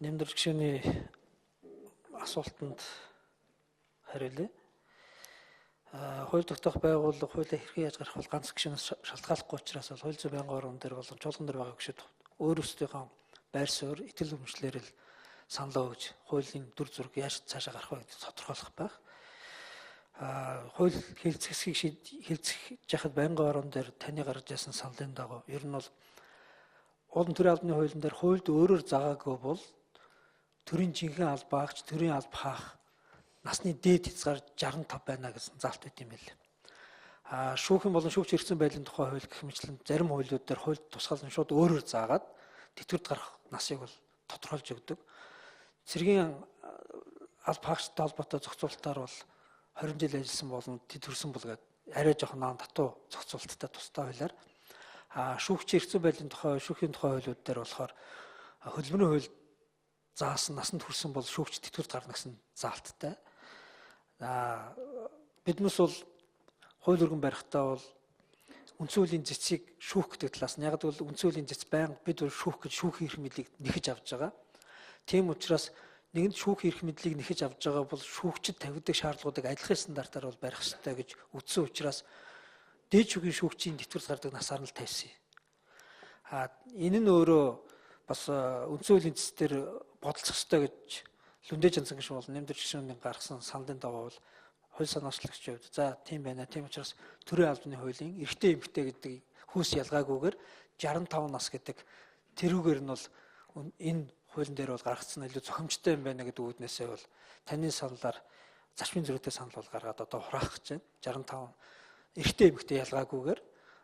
Нэмдэрч гишүүний асуултанд хариулъя. Хууль тогтоох байгууллага хуулийг хэрхэн яаж гаргах бол ганц гишүүнээс шалтгааллахгүй учраас бол хууль зүйн байнгын орон дээр болон чуулган дээр байгаа гишүүд өөрсдийнхөө байр суурь, итгэл үнэмшлэрээр л санал өгж хуулийн дүр зураг яаж цаашаа гарах вэ гэдгийг тодорхойлох байх. Хууль хэлцэх жахад байнгын орон дээр таны гаргаж ясан саналын дагуу ер нь бол уулын төрийн албаны хуулийн дээр хуульд өөрөөр заагаагүй бол төрийн жинхэнэ албаагч, төрийн алба хаах насны дээд хязгаар 65 байна гэсэн заалт байт юм билээ. Шүүхэн болон шүүгч эрхцэн байдлын тухай хууль гэх мэтлэн зарим хуулиуд дээр хууль тусгаалan шууд өөрөөр заагаад тэтгэврт гарах насыг бол тодорхойлж өгдөг. Цэргийн алба хаагчтай холбоотой зохицуулалтаар бол 20 жил ажилласан болон тэтгэврсэн бол гээд арай жоохон наан татуу зохицуулалттай тустай хуулиар шүүгч эрхцэн байдлын тухай шүүхийн тухай хуулиуд дээр болохоор хөдөлмөрийн хууль заасан насанд хүрсэн бол шүүгч тэтгэврт гарна гэсэн заалттай. Биднес бол хууль өргөн барихтаа бол үндсэн хуулийн зэцийг шүүх гэдэг талаас нь яг бол үндсэн хуулийн зэц байнга бид шүүх гэж шүүхийн эрх мэдлийг нэхэж авч байгаа. Тийм учраас нэгэнт шүүхийн эрх мэдлийг нэхэж авч байгаа бол шүүгчид тавьдаг шаардлагуудыг адилхан стандартаар бол барих ёстой гэж үзсэн учраас дээд шүүхийн шүүгчийн тэтгэврт гардаг насаар нь л тавьсан. Энэ нь өөрөө бас үндсэн хуулийн зэц дээр бодолцох ёстой гэж Лүндэ Жансан гишүүн бол нэмдэрч гишүүний гаргасан саналын дагуу бол хууль санаачлагчийн хувьд за тийм байна. Тийм учраас төрийн албаны хуулийн эрэгтэй эмэгтэй гэдэг хүйс ялгаагүйгээр 65 нас гэдэг тэрүүгээр нь бол энэ хуулийн дээр бол гаргацсан илүү зохимжтой юм байна гэдэг үүднээсээ бол таны саналаар зарчмын зөрүүтэй санал бол гаргаад одоо хураах гэж байна. 65 эрэгтэй эмэгтэй ялгаагүйгээр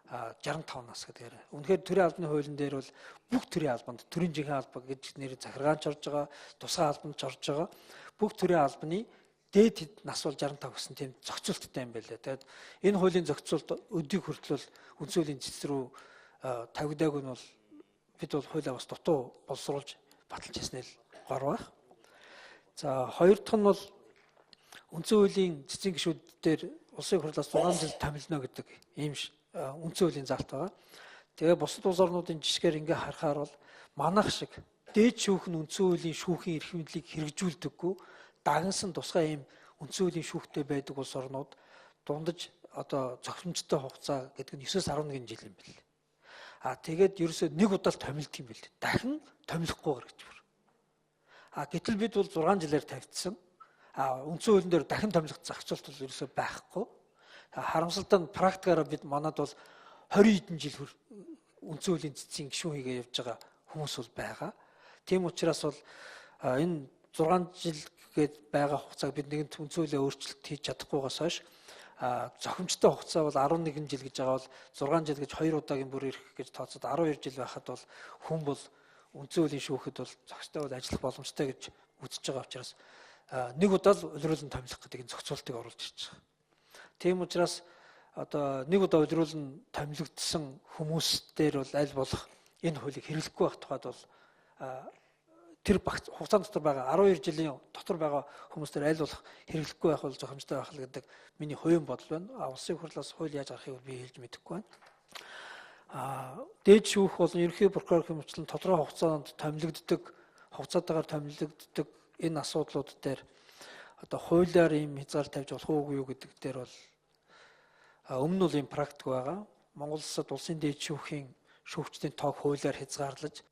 65 нас гэдгээр. Үнэхээр төрийн албаны хуулийн дээр бол бүх төрийн албанд төрийн жинхэнэ алба гэж нэр захиргаанч орж байгаа, тусгай албанд орж байгаа. Бүх төрийн албаны дээд нас бол 65 гэсэн тийм зохицуулттай юм байлээ. Тэгээд энэ хуулийн зохицуулт өдийг хүртэл үндсэн хуулийн зэц рүү тавигдаагүй нь бол бид бол хуулиа бас дутуу боловсруулж баталж яснаа л гор байх. За хоёр дахь нь бол үндсэн хуулийн цэцгийн гишүүд дээр улсын хурлаас 6 жил томилно гэдэг ийм үндсэн хуулийн заалт байгаа. Тэгээ бусад улс орнуудын жишгээр ингээ харахаар бол манайх шиг дээд шүүх нь үндсэн хуулийн шүүхийн эрх мэдлийг хэрэгжүүлдэггүй дагнсан тусгай ийм үндсэн хуулийн шүүхтэй байдаг улс орнууд дундаж одоо зохимжтой хугацаа гэдэг нь 9-11 жил юм бэл. Тэгээд ерөөсөө нэг удаа л томилд юм бэл. Дахин томилохгүйгээр гэж бүр. Гэтэл бид бол 6 жилээр тавьдсан. Үндсэн хуулийн дээр дахин томилох зохицуулт бол ерөөсөө байхгүй. Харамсалтай нь практикаараа бид манад бол 20 хэдэн жил үндсэн хуулийн цэцгийн гишүүн хийгээ явж байгаа хүмүүс бол байгаа. Тийм учраас бол энэ 6 жил гээд байгаа хугацааг бид нэгэн үндсэн хуулийн өөрчлөлт хийж чадахгүйгаас хойш зохимжтой хугацаа бол 11 жил гэж байгаа бол 6 жил гэж 2 удаагийн бүр ирэх гэж тооцоод 12 жил байхад бол хүн бол үндсэн хуулийн шүүхэд бол зохистой бол ажиллах боломжтой гэж үзэж байгаа учраас нэг удаа л улируулан томилох гэдэг энэ зохицуултыг оруулж ирж байгаа. Тийм учраас одоо нэг удаа улируулан томилогдсон хүмүүстээр бол аль болох энэ хуулийг хэрэглэхгүй байх тухайд бол тэр хугацаанд дотор байгаа 12 жилийн дотор байгаа хүмүүстээр аль болох хэрэглэхгүй байх бол зохимжтой байх л гэдэг миний хувийн бодол байна. Улсын хурлаас хууль яаж гарахыг би хэлж мэдэхгүй байна. Дээд шүүх болон ерөнхий прокурор хэмжлэн тодорхой хугацаанд томилогддог, хугацаатаагаар томилогддог энэ асуудлууд дээр одоо хуулиар ийм хязгаар тавьж болох уугүй юу гэдэг дээр бол өмнө нь ийм практик байгаа. Монгол улсад улсын дээд шүүхийн шүүгчдийн тоог хуулиар хязгаарлаж